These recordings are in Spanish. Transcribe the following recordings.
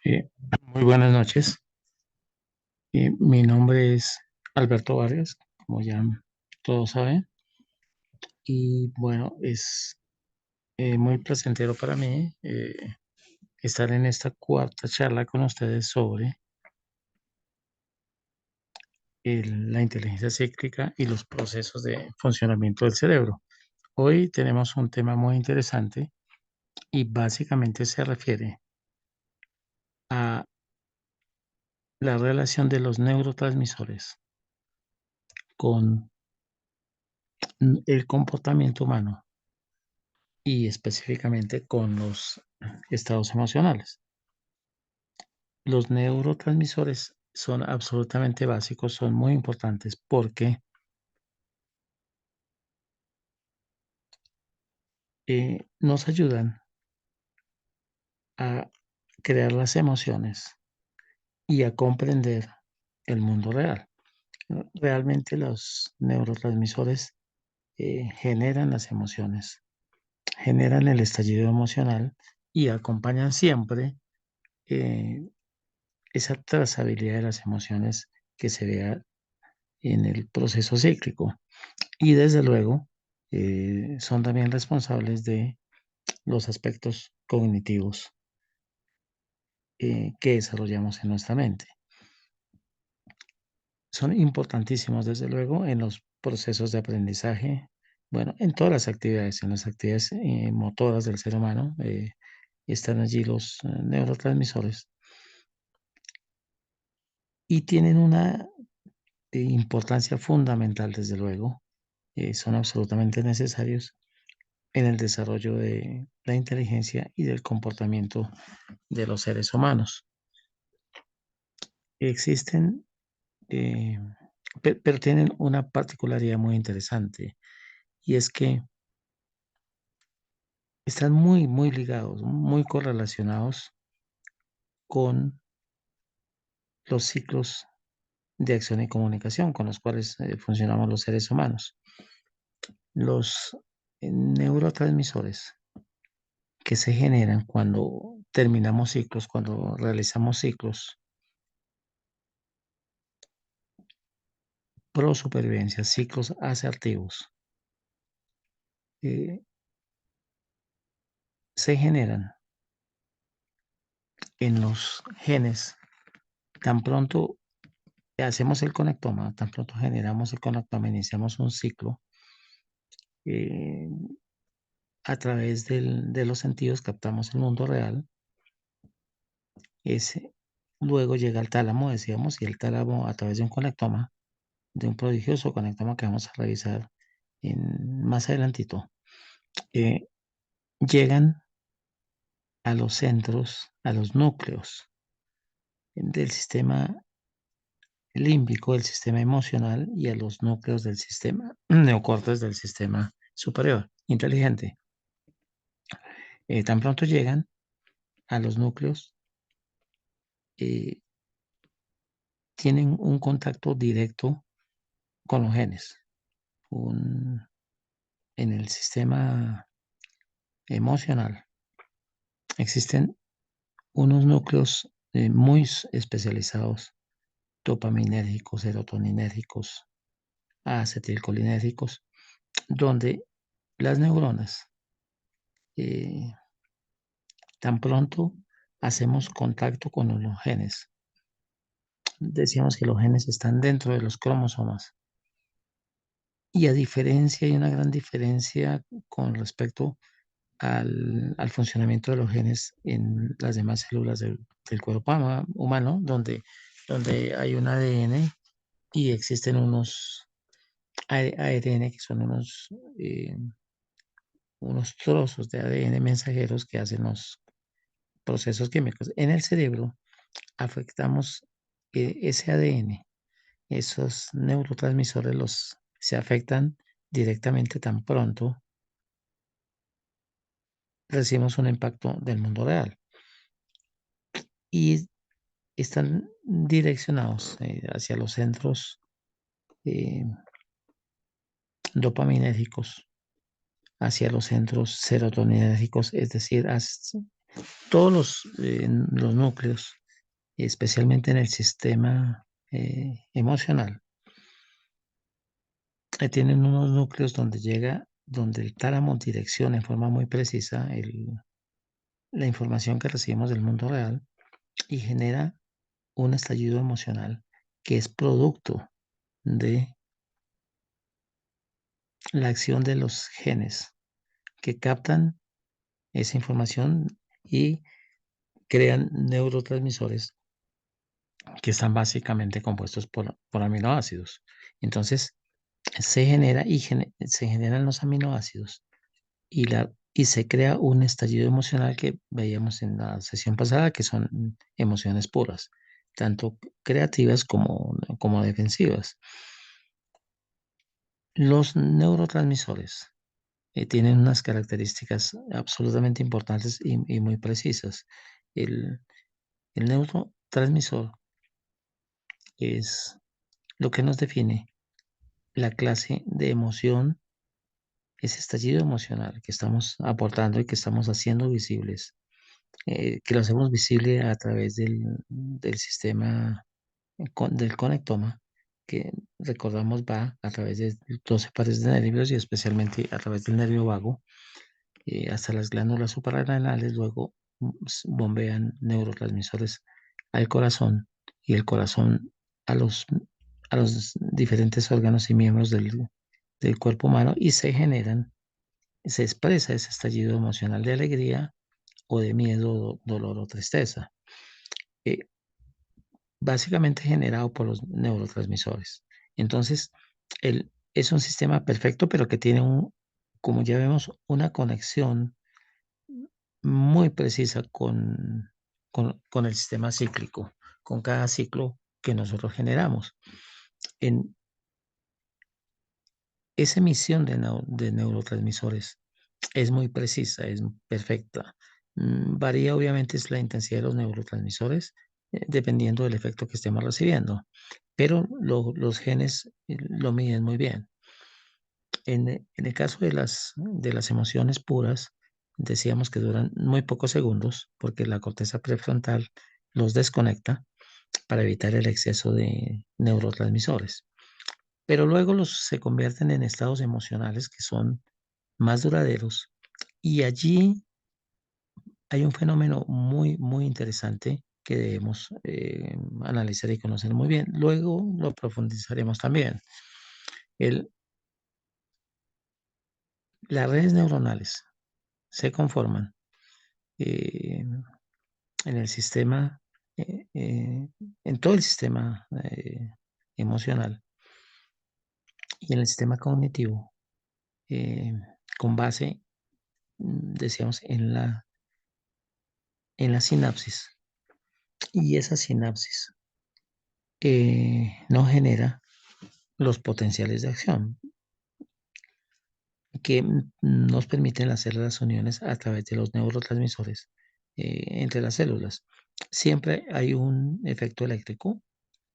Eh, Muy buenas noches. Mi nombre es Alberto Vargas, como ya todos saben, y bueno, es muy placentero para mí estar en esta cuarta charla con ustedes sobre la inteligencia cíclica y los procesos de funcionamiento del cerebro. Hoy tenemos un tema muy interesante y básicamente se refiere a la relación de los neurotransmisores con el comportamiento humano y específicamente con los estados emocionales. Los neurotransmisores son absolutamente básicos, son muy importantes porque nos ayudan a crear las emociones y a comprender el mundo real. Realmente los neurotransmisores generan las emociones, generan el estallido emocional y acompañan siempre eh, esa trazabilidad de las emociones que se vea en el proceso cíclico. Y desde luego, son también responsables de los aspectos cognitivos que desarrollamos en nuestra mente. Son importantísimos, desde luego, en los procesos de aprendizaje, bueno, en todas las actividades, en las actividades motoras del ser humano, están allí los neurotransmisores y tienen una importancia fundamental, desde luego, son absolutamente necesarios en el desarrollo de la inteligencia y del comportamiento de los seres humanos. Existen, eh, pero tienen una particularidad muy interesante y es que están muy, muy ligados, muy correlacionados con los ciclos de acción y comunicación con los cuales funcionamos los seres humanos. Los neurotransmisores que se generan cuando terminamos ciclos, cuando realizamos ciclos, pro supervivencia, ciclos asertivos, eh, se generan en los genes. Tan pronto hacemos el conectoma, tan pronto generamos el conectoma, iniciamos un ciclo, eh, a través de los sentidos captamos el mundo real, ese, luego llega al tálamo, decíamos, y el tálamo a través de un conectoma, de un prodigioso conectoma que vamos a revisar más adelantito, eh, llegan a los centros, a los núcleos del sistema límbico, del sistema emocional y a los núcleos del sistema neocortes del sistema superior inteligente. Tan pronto llegan a los núcleos, eh, tienen un contacto directo con los genes. Un- en el sistema emocional existen unos núcleos muy especializados, dopaminérgicos, serotoninérgicos, acetilcolinérgicos, donde las neuronas, eh, tan pronto hacemos contacto con los genes, decíamos que los genes están dentro de los cromosomas. Y a diferencia, hay una gran diferencia con respecto al funcionamiento de los genes en las demás células del cuerpo humano, donde hay un ADN y existen unos ARN que son unos trozos de ADN mensajeros que hacen los procesos químicos. En el cerebro afectamos ese ADN, esos neurotransmisores se afectan directamente tan pronto recibimos un impacto del mundo real y están direccionados hacia los centros eh, dopaminérgicos, hacia los centros serotoninérgicos, es decir, Todos los núcleos, especialmente en el sistema emocional, tienen unos núcleos donde el tálamo direcciona en forma muy precisa la información que recibimos del mundo real y genera un estallido emocional que es producto de la acción de los genes que captan esa información y crean neurotransmisores que están básicamente compuestos por aminoácidos. Entonces, se generan los aminoácidos y se crea un estallido emocional que veíamos en la sesión pasada, que son emociones puras, tanto creativas como defensivas. Los neurotransmisores tienen unas características absolutamente importantes y muy precisas. El, el neurotransmisor es lo que nos define la clase de emoción, ese estallido emocional que estamos aportando y que estamos haciendo visibles, que lo hacemos visible a través del sistema del conectoma, que recordamos va a través de 12 pares de nervios y especialmente a través del nervio vago hasta las glándulas suprarrenales, luego bombean neurotransmisores al corazón y el corazón a los, a los diferentes órganos y miembros del cuerpo humano y se expresa ese estallido emocional de alegría o de miedo, dolor o tristeza, eh, básicamente generado por los neurotransmisores. Entonces, es un sistema perfecto, pero que tiene como ya vemos, una conexión muy precisa con el sistema cíclico, con cada ciclo que nosotros generamos. En esa emisión de neurotransmisores es muy precisa, es perfecta. Varía obviamente es la intensidad de los neurotransmisores dependiendo del efecto que estemos recibiendo, pero los genes lo miden muy bien. En el caso de las emociones puras, decíamos que duran muy pocos segundos porque la corteza prefrontal los desconecta para evitar el exceso de neurotransmisores. Pero luego se convierten en estados emocionales que son más duraderos. Y allí hay un fenómeno muy, muy interesante que debemos analizar y conocer muy bien. Luego lo profundizaremos también. El, las redes neuronales se conforman eh, en el sistema, en todo el sistema emocional y en el sistema cognitivo, eh, con base, decíamos, en la sinapsis. Y esa sinapsis no genera los potenciales de acción que nos permiten hacer las uniones a través de los neurotransmisores entre las células. Siempre hay un efecto eléctrico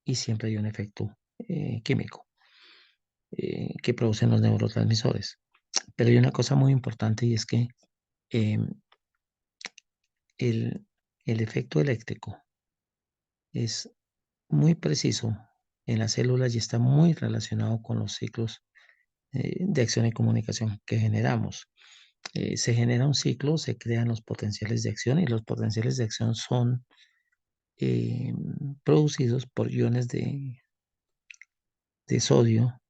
y siempre hay un efecto químico que producen los neurotransmisores. Pero hay una cosa muy importante y es que eh, el, el efecto eléctrico es muy preciso en las células y está muy relacionado con los ciclos de acción y comunicación que generamos. Se genera un ciclo, se crean los potenciales de acción y los potenciales de acción son eh, producidos por iones de sodio,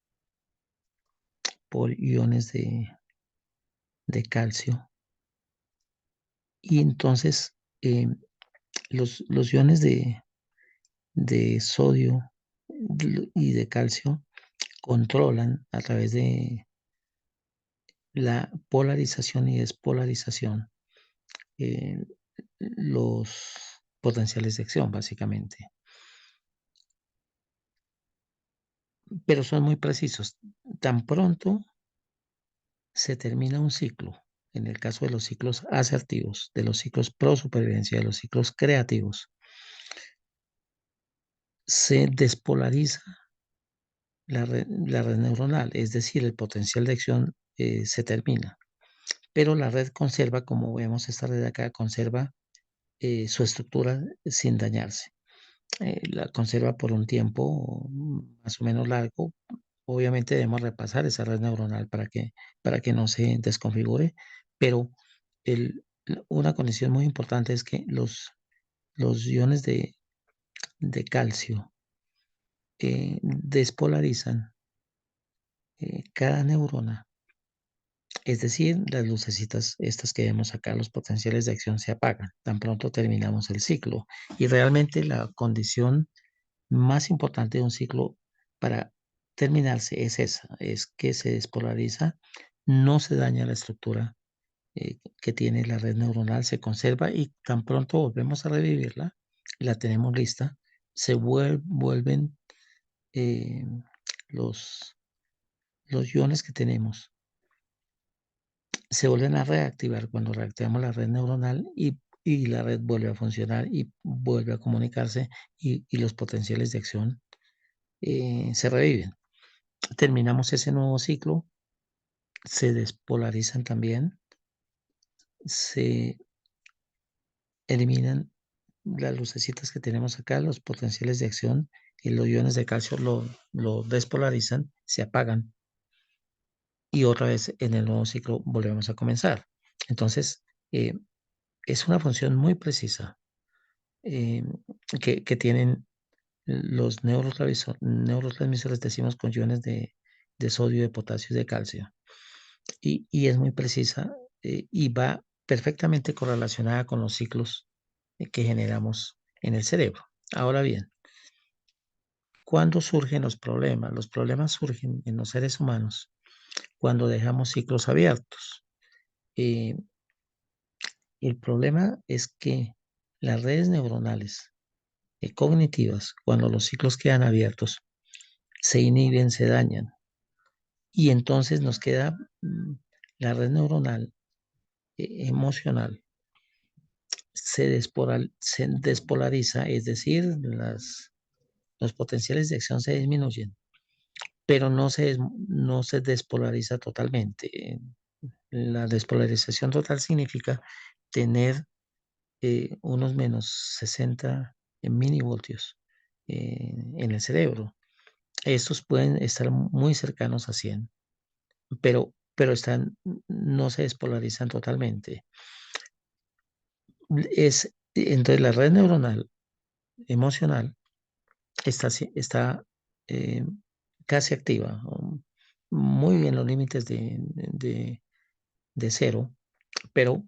por iones de calcio. Y entonces los iones de sodio y de calcio controlan a través de la polarización y despolarización eh, los potenciales de acción, básicamente. Pero son muy precisos. Tan pronto se termina un ciclo, en el caso de los ciclos asertivos, de los ciclos pro supervivencia, de los ciclos creativos, se despolariza la red neuronal, es decir, el potencial de acción se termina. pero la red conserva, como vemos esta red de acá, conserva su estructura sin dañarse. La conserva por un tiempo más o menos largo. Obviamente debemos repasar esa red neuronal para que no se desconfigure, pero una condición muy importante es que los iones de calcio despolarizan cada neurona. Es decir, las lucecitas estas que vemos acá, los potenciales de acción se apagan tan pronto terminamos el ciclo. Y realmente la condición más importante de un ciclo para terminarse es esa, es que se despolariza, no se daña la estructura que tiene la red neuronal, se conserva y tan pronto volvemos a revivirla, la tenemos lista, se vuelven eh, los, los iones que tenemos se vuelven a reactivar cuando reactivamos la red neuronal y la red vuelve a funcionar y vuelve a comunicarse y los potenciales de acción se reviven. Terminamos ese nuevo ciclo, se despolarizan también, se eliminan las lucecitas que tenemos acá, los potenciales de acción y los iones de calcio lo despolarizan, se apagan y otra vez en el nuevo ciclo volvemos a comenzar. Entonces, es una función muy precisa eh, que tienen los neurotransmisores, decimos, con iones de sodio, de potasio y de calcio. Y es muy precisa y va perfectamente correlacionada con los ciclos que generamos en el cerebro. Ahora bien, ¿cuándo surgen los problemas? Los problemas surgen en los seres humanos cuando dejamos ciclos abiertos. Eh, el problema es que las redes neuronales cognitivas, cuando los ciclos quedan abiertos, se inhiben, se dañan. Y entonces nos queda la red neuronal emocional, se despolariza, es decir, los potenciales de acción se disminuyen, pero no se despolariza totalmente. La despolarización total significa tener unos menos 60 milivoltios en el cerebro. Estos pueden estar muy cercanos a 100, pero no se despolarizan totalmente. Entonces la red neuronal emocional está eh, casi activa, muy bien los límites de cero, pero,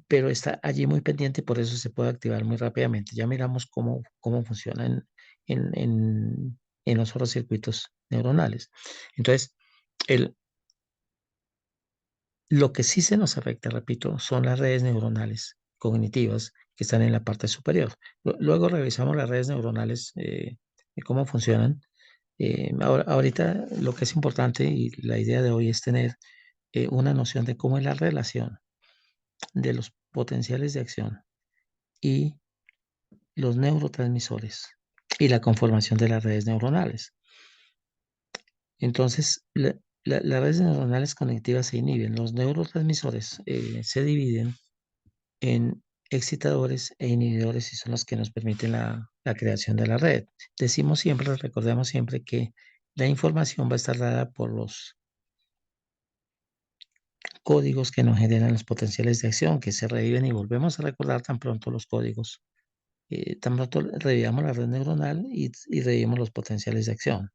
pero está allí muy pendiente, por eso se puede activar muy rápidamente. Ya miramos cómo funciona en los otros circuitos neuronales. Entonces, el, lo que sí se nos afecta, repito, son las redes neuronales cognitivas que están en la parte superior. Luego revisamos las redes neuronales y cómo funcionan. Ahorita lo que es importante y la idea de hoy es tener una noción de cómo es la relación de los potenciales de acción y los neurotransmisores y la conformación de las redes neuronales. Entonces, las redes neuronales conectivas se inhiben, los neurotransmisores se dividen en excitadores e inhibidores y son los que nos permiten la creación de la red. Decimos siempre, recordemos siempre que la información va a estar dada por los códigos que nos generan los potenciales de acción, que se reviven y volvemos a recordar tan pronto los códigos, tan pronto revivamos la red neuronal y revivimos los potenciales de acción.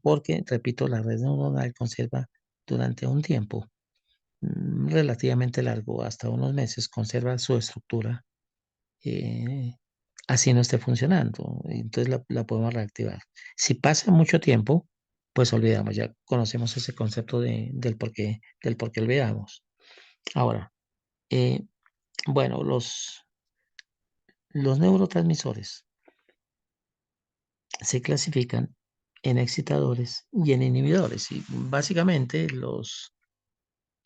Porque, repito, la red neuronal conserva durante un tiempo relativamente largo, hasta unos meses, conserva su estructura eh, así no esté funcionando. Entonces la podemos reactivar. Si pasa mucho tiempo, pues olvidamos, ya conocemos ese concepto del por qué olvidamos. Ahora, eh, bueno, los neurotransmisores se clasifican en excitadores y en inhibidores. Y básicamente los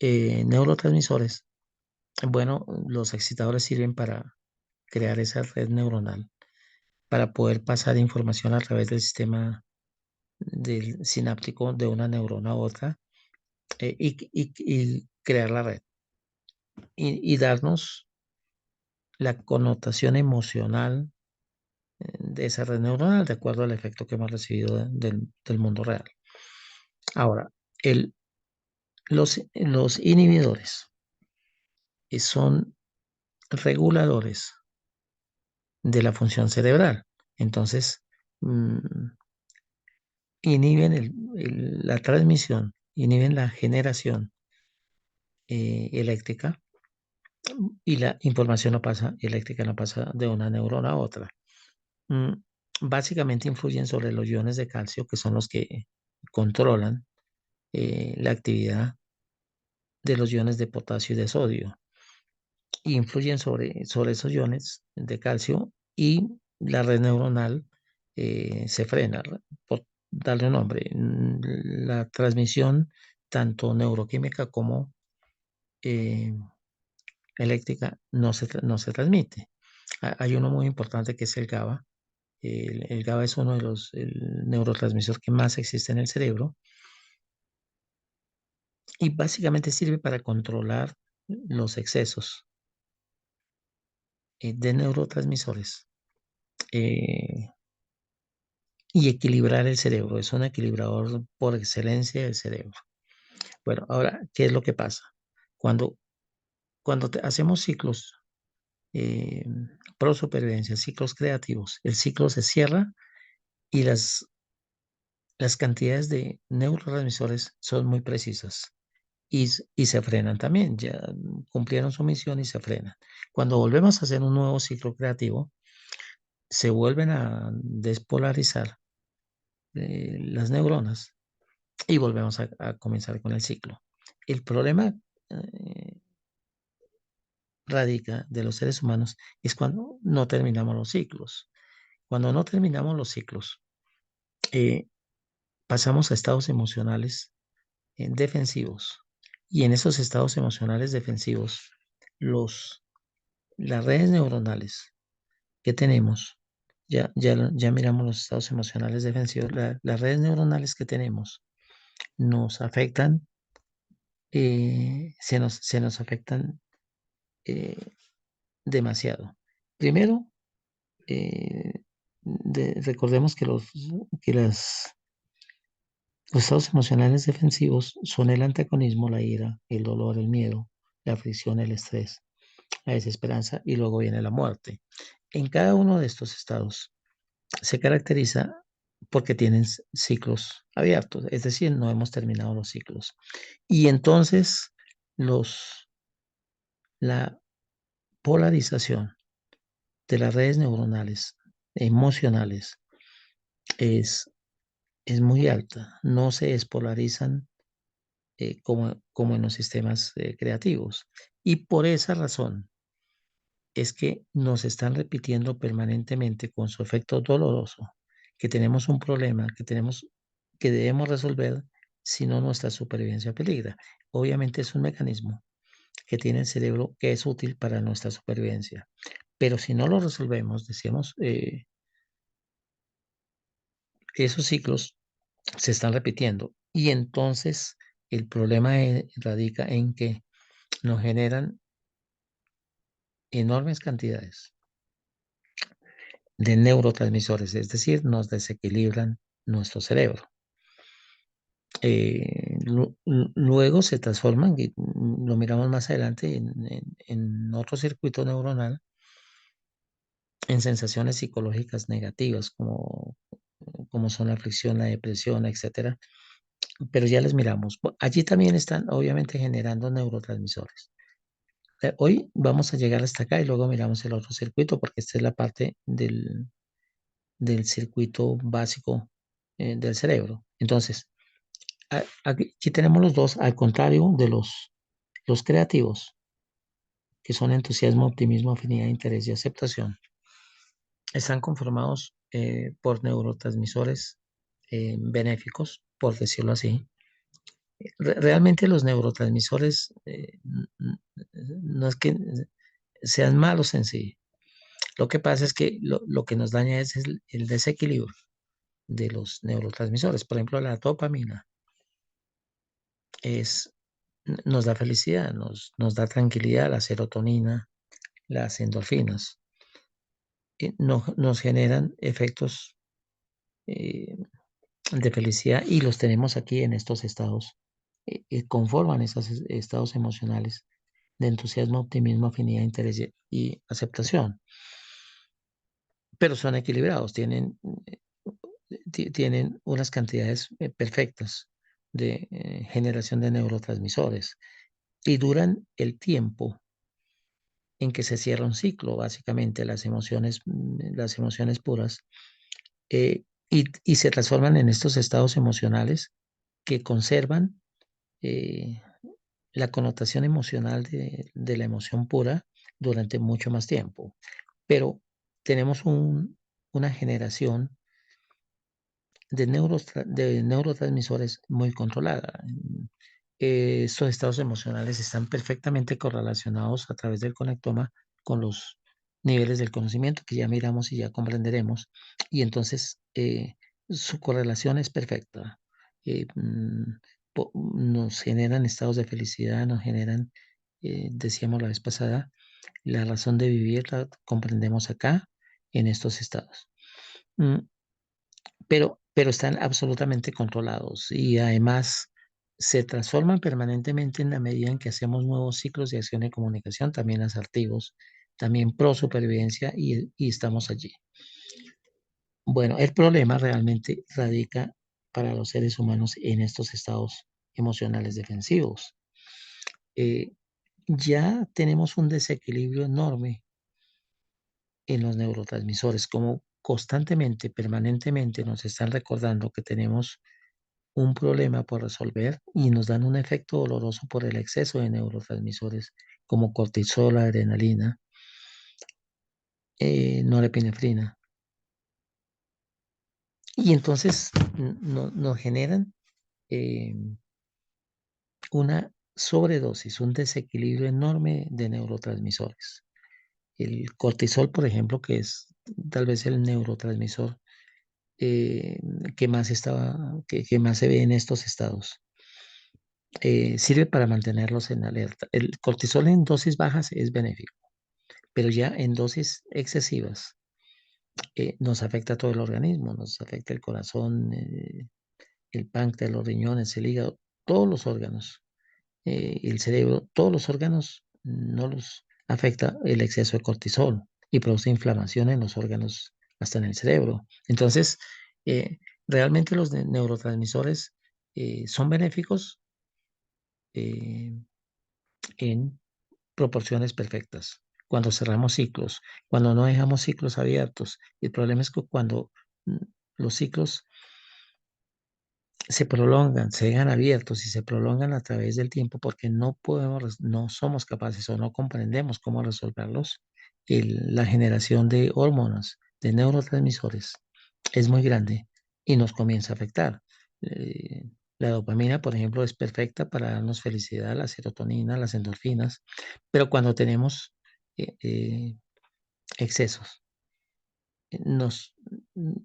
neurotransmisores, bueno, los excitadores sirven para crear esa red neuronal, para poder pasar información a través del sistema del sináptico de una neurona a otra y crear la red y darnos la connotación emocional de esa red neuronal de acuerdo al efecto que hemos recibido del mundo real. Ahora, los inhibidores son reguladores de la función cerebral. Entonces, mm, inhiben la transmisión, inhiben la generación eléctrica y la información no pasa, eléctrica no pasa de una neurona a otra. Mm, Básicamente influyen sobre los iones de calcio, que son los que controlan la actividad de los iones de potasio y de sodio. Influyen sobre esos iones de calcio y la red neuronal se frena, por darle un nombre. La transmisión, tanto neuroquímica como eh, eléctrica, no se transmite. Hay uno muy importante que es el GABA. El GABA es uno de los neurotransmisores que más existe en el cerebro y básicamente sirve para controlar los excesos de neurotransmisores eh, y equilibrar el cerebro. Es un equilibrador por excelencia del cerebro. Bueno, ahora, ¿qué es lo que pasa? Cuando, cuando hacemos ciclos eh, pro supervivencia, ciclos creativos, el ciclo se cierra y las cantidades de neurotransmisores son muy precisas y se frenan también. Ya cumplieron su misión y se frenan. Cuando volvemos a hacer un nuevo ciclo creativo, se vuelven a despolarizar las neuronas y volvemos a comenzar con el ciclo. El problema eh, radica de los seres humanos es cuando no terminamos los ciclos. Cuando no terminamos los ciclos, eh, pasamos a estados emocionales defensivos. Y en esos estados emocionales defensivos, las redes neuronales que tenemos, ya miramos los estados emocionales defensivos, las redes neuronales que tenemos nos afectan, se nos afectan eh, demasiado. Primero, recordemos que los estados emocionales defensivos son el antagonismo, la ira, el dolor, el miedo, la fricción, el estrés, la desesperanza y luego viene la muerte. En cada uno de estos estados se caracteriza porque tienen ciclos abiertos, es decir, no hemos terminado los ciclos. Y entonces la polarización de las redes neuronales emocionales es, es muy alta, no se despolarizan como en los sistemas creativos. Y por esa razón es que nos están repitiendo permanentemente con su efecto doloroso que tenemos un problema, que debemos resolver, si no nuestra supervivencia peligra. Obviamente es un mecanismo que tiene el cerebro que es útil para nuestra supervivencia, pero si no lo resolvemos, decíamos, esos ciclos se están repitiendo y entonces el problema radica en que nos generan enormes cantidades de neurotransmisores, es decir, nos desequilibran nuestro cerebro. Luego se transforman, y lo miramos más adelante, en otro circuito neuronal, en sensaciones psicológicas negativas, como son la aflicción, la depresión, etcétera. Pero ya les miramos. Allí también están, obviamente, generando neurotransmisores. Hoy vamos a llegar hasta acá y luego miramos el otro circuito, porque esta es la parte del circuito básico del cerebro. Entonces, aquí tenemos los dos, al contrario de los creativos, que son entusiasmo, optimismo, afinidad, interés y aceptación. Están conformados por neurotransmisores benéficos, por decirlo así. Realmente los neurotransmisores no es que sean malos en sí. Lo que pasa es que lo que nos daña es el desequilibrio de los neurotransmisores. Por ejemplo, la dopamina es, nos da felicidad, nos da tranquilidad, la serotonina, las endorfinas, nos generan efectos eh, de felicidad y los tenemos aquí en estos estados, conforman esos estados emocionales de entusiasmo, optimismo, afinidad, interés y aceptación, pero son equilibrados, tienen unas cantidades perfectas de generación de neurotransmisores y duran el tiempo en que se cierra un ciclo, básicamente las emociones puras, y se transforman en estos estados emocionales que conservan eh, la connotación emocional de la emoción pura durante mucho más tiempo. Pero tenemos una generación de neurotransmisores muy controlada. Estos estados emocionales están perfectamente correlacionados a través del conectoma con los niveles del conocimiento que ya miramos y ya comprenderemos. Y entonces su correlación es perfecta. Nos generan estados de felicidad, nos generan, decíamos la vez pasada, la razón de vivir la comprendemos acá en estos estados. Mm, pero están absolutamente controlados y además se transforman permanentemente en la medida en que hacemos nuevos ciclos de acción y comunicación, también asertivos, también pro supervivencia y estamos allí. Bueno, el problema realmente radica para los seres humanos en estos estados emocionales defensivos. Eh, ya tenemos un desequilibrio enorme en los neurotransmisores, como constantemente, permanentemente nos están recordando que tenemos un problema por resolver y nos dan un efecto doloroso por el exceso de neurotransmisores como cortisol, adrenalina, norepinefrina. Y entonces nos generan eh, una sobredosis, un desequilibrio enorme de neurotransmisores. El cortisol, por ejemplo, que es tal vez el neurotransmisor eh, que más se ve en estos estados. Sirve para mantenerlos en alerta. El cortisol en dosis bajas es benéfico, pero ya en dosis excesivas nos afecta a todo el organismo, nos afecta el corazón, el páncreas, los riñones, el hígado, todos los órganos, el cerebro, todos los órganos no los afecta el exceso de cortisol y produce inflamación en los órganos, hasta en el cerebro. Entonces, eh, realmente los neurotransmisores son benéficos eh, en proporciones perfectas. Cuando cerramos ciclos, cuando no dejamos ciclos abiertos. El problema es que cuando mm, los ciclos se prolongan, se dejan abiertos y se prolongan a través del tiempo porque no somos capaces o no comprendemos cómo resolverlos, la generación de hormonas, de neurotransmisores, es muy grande y nos comienza a afectar. Eh, la dopamina, por ejemplo, es perfecta para darnos felicidad, la serotonina, las endorfinas, pero cuando tenemos excesos,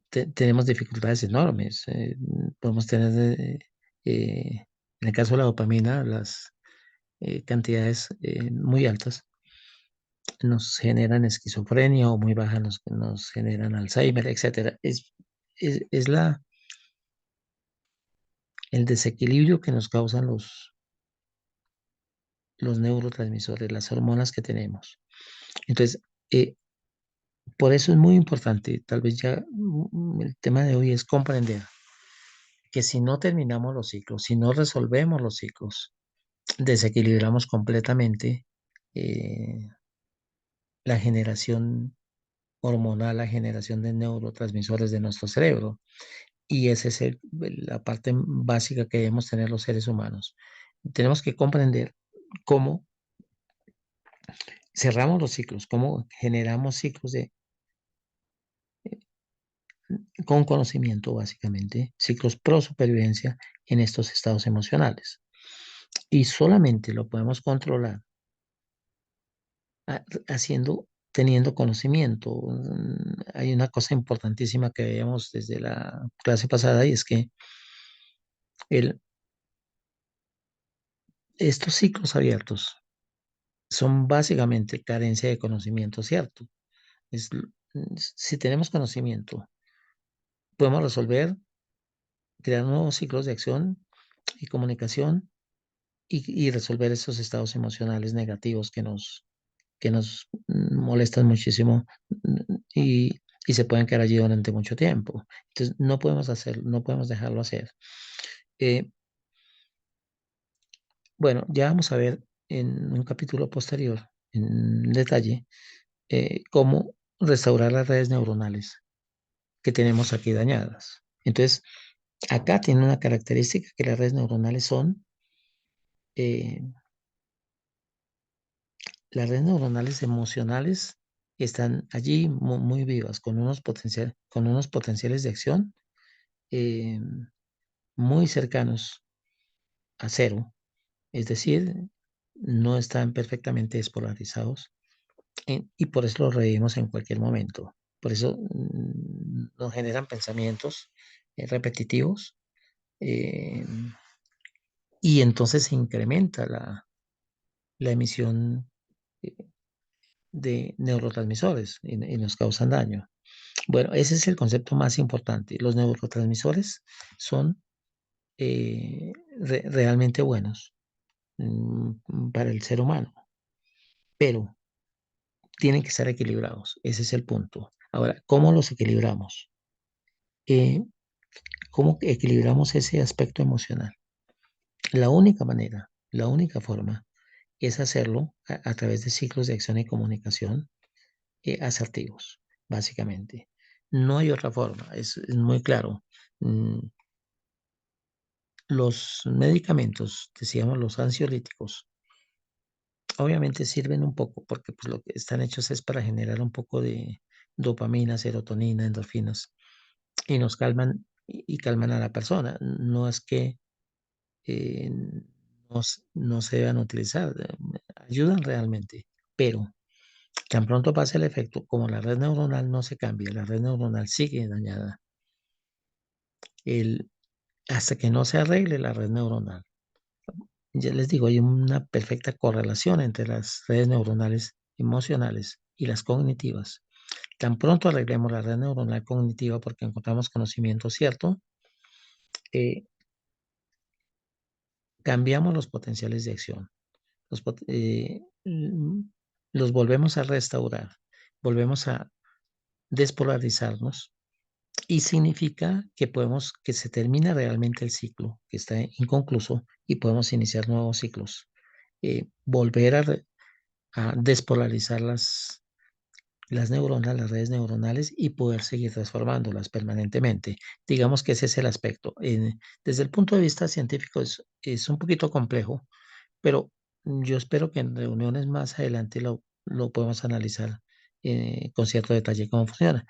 tenemos dificultades enormes. Podemos tener, en el caso de la dopamina, las cantidades muy altas nos generan esquizofrenia o muy bajas nos generan Alzheimer, etcétera. Es el desequilibrio que nos causan los neurotransmisores, las hormonas que tenemos. Entonces, eh, por eso es muy importante, tal vez ya el tema de hoy es comprender que si no terminamos los ciclos, si no resolvemos los ciclos, desequilibramos completamente eh, la generación hormonal, la generación de neurotransmisores de nuestro cerebro. Y esa es la parte básica que debemos tener los seres humanos. Tenemos que comprender cómo cerramos los ciclos, cómo generamos ciclos con conocimiento, básicamente, ciclos pro supervivencia en estos estados emocionales. Y solamente lo podemos controlar teniendo conocimiento. Hay una cosa importantísima que veíamos desde la clase pasada y es que el, Estos ciclos abiertos son básicamente carencia de conocimiento, ¿cierto? Es, si tenemos conocimiento, podemos resolver, crear nuevos ciclos de acción y comunicación y resolver esos estados emocionales negativos que nos molestan muchísimo y, y se pueden quedar allí durante mucho tiempo. Entonces, no podemos hacerlo, no podemos dejarlo hacer. Eh, bueno, ya vamos a ver en un capítulo posterior, en detalle, cómo restaurar las redes neuronales que tenemos aquí dañadas. Entonces, acá tiene una característica que las redes neuronales son, eh, las redes neuronales emocionales están allí muy vivas, con unos potenciales de acción eh, muy cercanos a cero, es decir, no están perfectamente despolarizados y por eso los revivimos en cualquier momento. Por eso nos generan pensamientos repetitivos eh, y entonces se incrementa la emisión eh, de neurotransmisores y nos causan daño. Bueno, ese es el concepto más importante. Los neurotransmisores son realmente buenos para el ser humano, pero tienen que estar equilibrados. Ese es el punto. Ahora, ¿cómo los equilibramos? Eh, ¿Cómo equilibramos ese aspecto emocional? La única manera, la única forma es hacerlo a través de ciclos de acción y comunicación asertivos, básicamente. No hay otra forma, es muy claro. Mm, Los medicamentos, decíamos los ansiolíticos, obviamente sirven un poco porque pues, lo que están hechos es para generar un poco de dopamina, serotonina, endorfinas y nos calman y calman a la persona. No es que eh, no se deban utilizar, ayudan realmente, pero tan pronto pasa el efecto, como la red neuronal no se cambia, la red neuronal sigue dañada, el, hasta que no se arregle la red neuronal. Ya les digo, hay una perfecta correlación entre las redes neuronales emocionales y las cognitivas. Tan pronto arreglemos la red neuronal cognitiva porque encontramos conocimiento cierto, eh, cambiamos los potenciales de acción, los volvemos a restaurar, volvemos a despolarizarnos y significa que podemos, que se termina realmente el ciclo que está inconcluso y podemos iniciar nuevos ciclos. Volver a despolarizar las neuronas, las redes neuronales y poder seguir transformándolas permanentemente. Digamos que ese es el aspecto. Desde el punto de vista científico es un poquito complejo, pero yo espero que en reuniones más adelante lo podemos analizar con cierto detalle cómo funciona,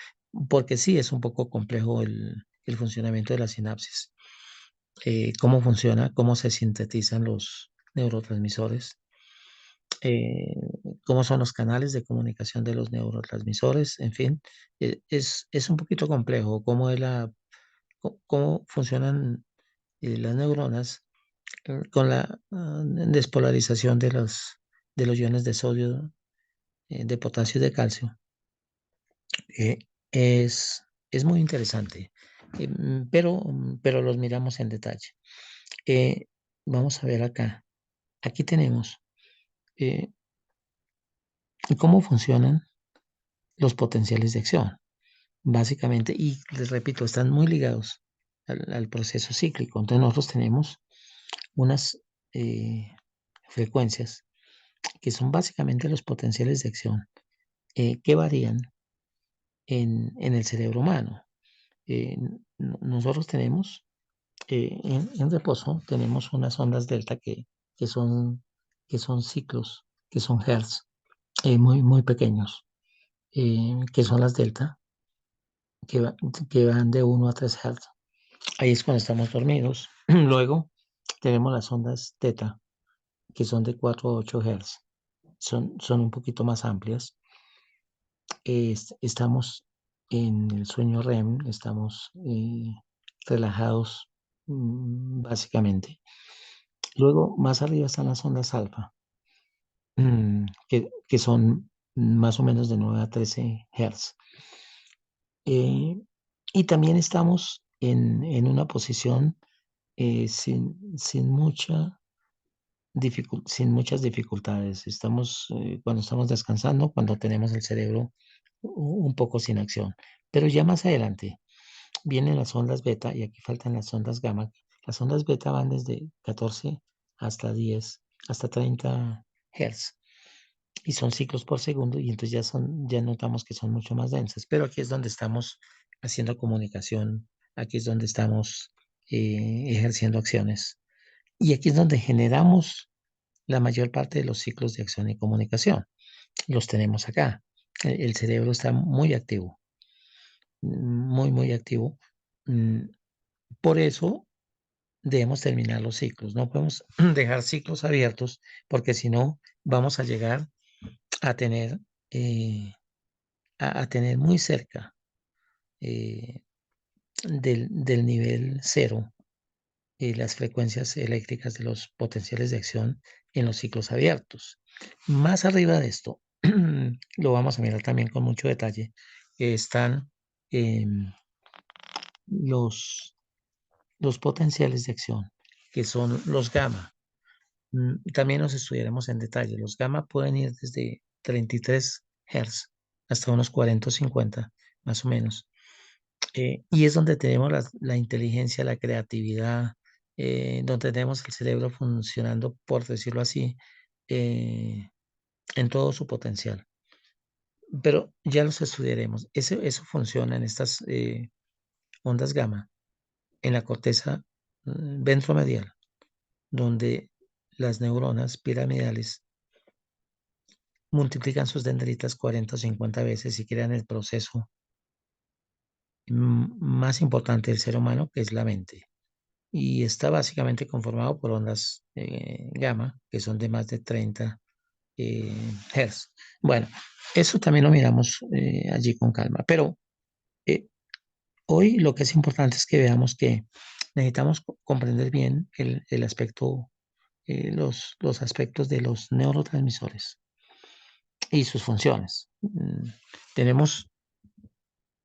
porque sí es un poco complejo el funcionamiento de la sinapsis, cómo funciona, cómo se sintetizan los neurotransmisores, eh, cómo son los canales de comunicación de los neurotransmisores, en fin, es un poquito complejo cómo, cómo funcionan las neuronas con la despolarización de los iones de sodio, de potasio y de calcio. eh, es, es muy interesante, pero los miramos en detalle. Eh, Vamos a ver acá. Aquí tenemos eh, cómo funcionan los potenciales de acción, básicamente, y les repito, están muy ligados al proceso cíclico. Entonces nosotros tenemos unas frecuencias que son básicamente los potenciales de acción que varían en el cerebro humano. Eh, Nosotros tenemos en reposo, tenemos unas ondas delta que son, que son ciclos, que son hertz, muy pequeños, que son las delta, que, que van de 1 a 3 hertz. Ahí es cuando estamos dormidos. Luego tenemos las ondas teta, que son de 4 a 8 hertz. Son un poquito más amplias. Estamos en el sueño REM, estamos relajados básicamente. Luego, más arriba están las ondas alfa, que son más o menos de 9 a 13 Hz. Eh, y también estamos en una posición sin sin muchas dificultades. Estamos, cuando estamos descansando, cuando tenemos el cerebro un poco sin acción. Pero ya más adelante vienen las ondas beta y aquí faltan las ondas gamma. Las ondas beta van desde 14 hasta 10, hasta 30 Hz y son ciclos por segundo y entonces ya notamos que son mucho más densas. Pero aquí es donde estamos haciendo comunicación, aquí es donde estamos ejerciendo acciones y aquí es donde generamos la mayor parte de los ciclos de acción y comunicación. Los tenemos acá. El cerebro está muy activo, muy activo. Mm, Por eso debemos terminar los ciclos. No podemos dejar ciclos abiertos porque si no vamos a llegar a tener, eh, a tener muy cerca eh, del nivel cero las frecuencias eléctricas de los potenciales de acción en los ciclos abiertos. Más arriba de esto, lo vamos a mirar también con mucho detalle, están eh, los, los potenciales de acción, que son los gamma. También los estudiaremos en detalle. Los gamma pueden ir desde 33 Hz hasta unos 40 o 50, más o menos. Y es donde tenemos la inteligencia, la creatividad, donde tenemos el cerebro funcionando, por decirlo así, eh, en todo su potencial. Pero ya los estudiaremos. Eso funciona en estas ondas gamma, en la corteza ventromedial, donde las neuronas piramidales multiplican sus dendritas 40 o 50 veces y crean el proceso más importante del ser humano, que es la mente. Y está básicamente conformado por ondas gamma, que son de más de 30 Hz. Bueno, eso también lo miramos allí con calma, pero eh, hoy lo que es importante es que veamos que necesitamos comprender bien el aspecto, los aspectos de los neurotransmisores y sus funciones. Tenemos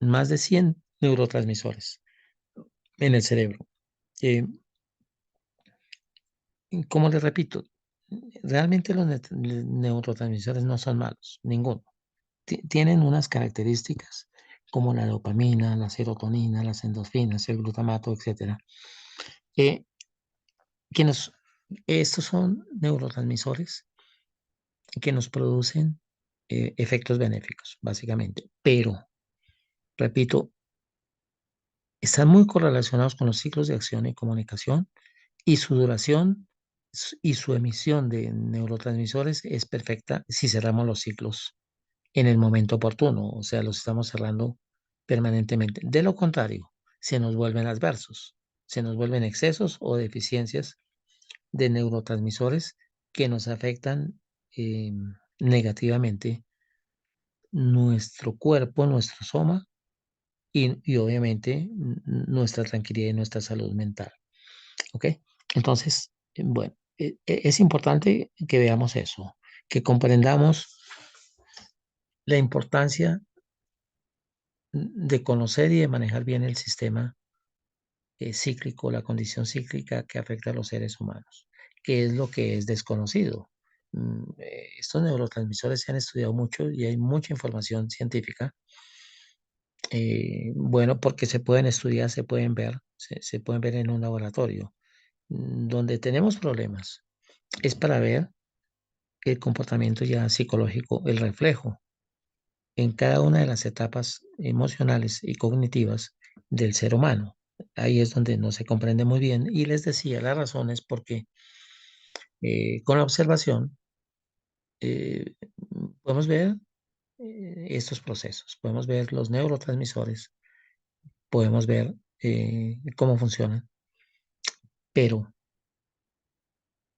más de 100 neurotransmisores en el cerebro. Eh, Como les repito, realmente los neurotransmisores no son malos, ninguno. Tienen unas características como la dopamina, la serotonina, las endorfinas, el glutamato, etcétera, eh, que estos son neurotransmisores que nos producen efectos benéficos, básicamente. Pero, repito, están muy correlacionados con los ciclos de acción y comunicación y su duración y su emisión de neurotransmisores es perfecta si cerramos los ciclos en el momento oportuno, o sea, los estamos cerrando permanentemente. De lo contrario, se nos vuelven adversos, se nos vuelven excesos o deficiencias de neurotransmisores que nos afectan eh, negativamente nuestro cuerpo, nuestro soma y obviamente nuestra tranquilidad y nuestra salud mental. ¿Ok? Entonces, bueno, es importante que veamos eso, que comprendamos la importancia de conocer y de manejar bien el sistema cíclico, la condición cíclica que afecta a los seres humanos, que es lo que es desconocido. Estos neurotransmisores se han estudiado mucho y hay mucha información científica. Bueno, porque se pueden estudiar, se pueden ver, se pueden ver en un laboratorio. Donde tenemos problemas es para ver el comportamiento ya psicológico, el reflejo en cada una de las etapas emocionales y cognitivas del ser humano. Ahí es donde no se comprende muy bien y les decía la razón es porque con la observación eh, podemos ver estos procesos, podemos ver los neurotransmisores, podemos ver cómo funcionan, pero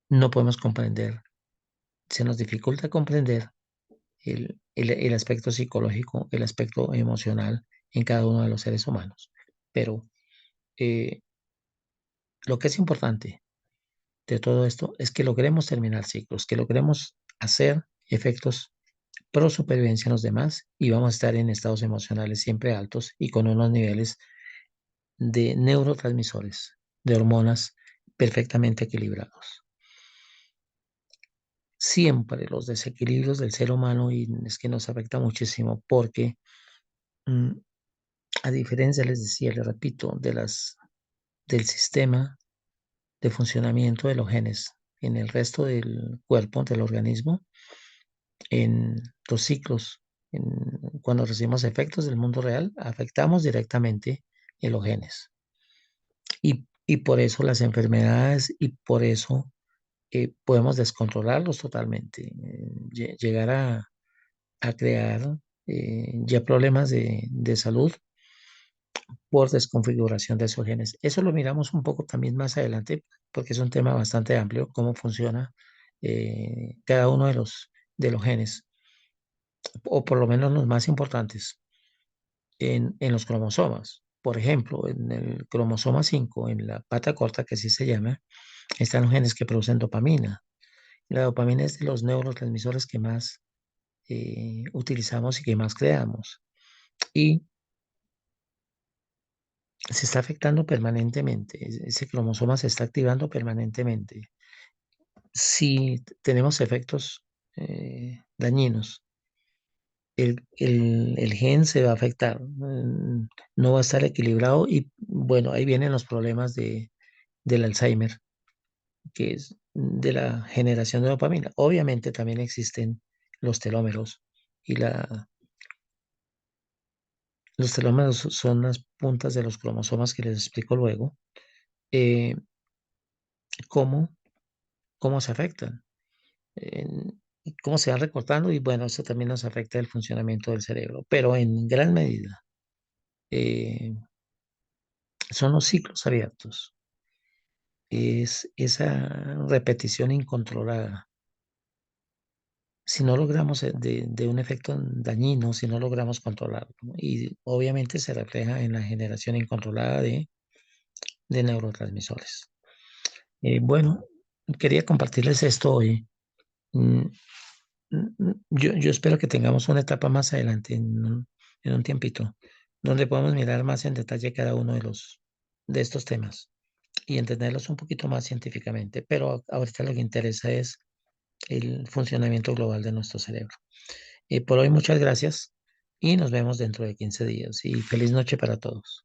no podemos comprender, se nos dificulta comprender el aspecto psicológico, el aspecto emocional en cada uno de los seres humanos. Pero eh, lo que es importante, de todo esto es que logremos terminar ciclos, que logremos hacer efectos pro supervivencia en los demás y vamos a estar en estados emocionales siempre altos y con unos niveles de neurotransmisores, de hormonas perfectamente equilibrados. Siempre los desequilibrios del ser humano y es que nos afecta muchísimo porque mm, a diferencia, les decía, les repito, del sistema de funcionamiento de los genes en el resto del cuerpo, del organismo, en los ciclos, en, cuando recibimos efectos del mundo real, afectamos directamente en los genes. Y por eso las enfermedades y por eso podemos descontrolarlos totalmente, llegar a crear ya problemas de salud por desconfiguración de esos genes. Eso lo miramos un poco también más adelante, porque es un tema bastante amplio, cómo funciona cada uno de los genes, o por lo menos los más importantes, en los cromosomas. Por ejemplo, en el cromosoma 5 en la pata corta, que así se llama, están los genes que producen dopamina. La dopamina es de los neurotransmisores que más utilizamos y que más creamos. Y se está afectando permanentemente. Ese cromosoma se está activando permanentemente. Si tenemos efectos dañinos, el gen se va a afectar, no va a estar equilibrado y bueno, ahí vienen los problemas del Alzheimer, que es de la generación de dopamina. Obviamente también existen los telómeros y los telómeros son las puntas de los cromosomas que les explico luego, eh, cómo, cómo se afectan. Y cómo se van recortando y bueno, eso también nos afecta el funcionamiento del cerebro, pero en gran medida eh, son los ciclos abiertos, es esa repetición incontrolada. Si no logramos de un efecto dañino, si no logramos controlarlo, ¿no? Y obviamente se refleja en la generación incontrolada de neurotransmisores. Bueno, quería compartirles esto hoy. Mm, yo espero que tengamos una etapa más adelante, en un tiempito, donde podamos mirar más en detalle cada uno de estos temas y entenderlos un poquito más científicamente. Pero ahorita lo que interesa es el funcionamiento global de nuestro cerebro. Por hoy, muchas gracias y nos vemos dentro de 15 días. Y feliz noche para todos.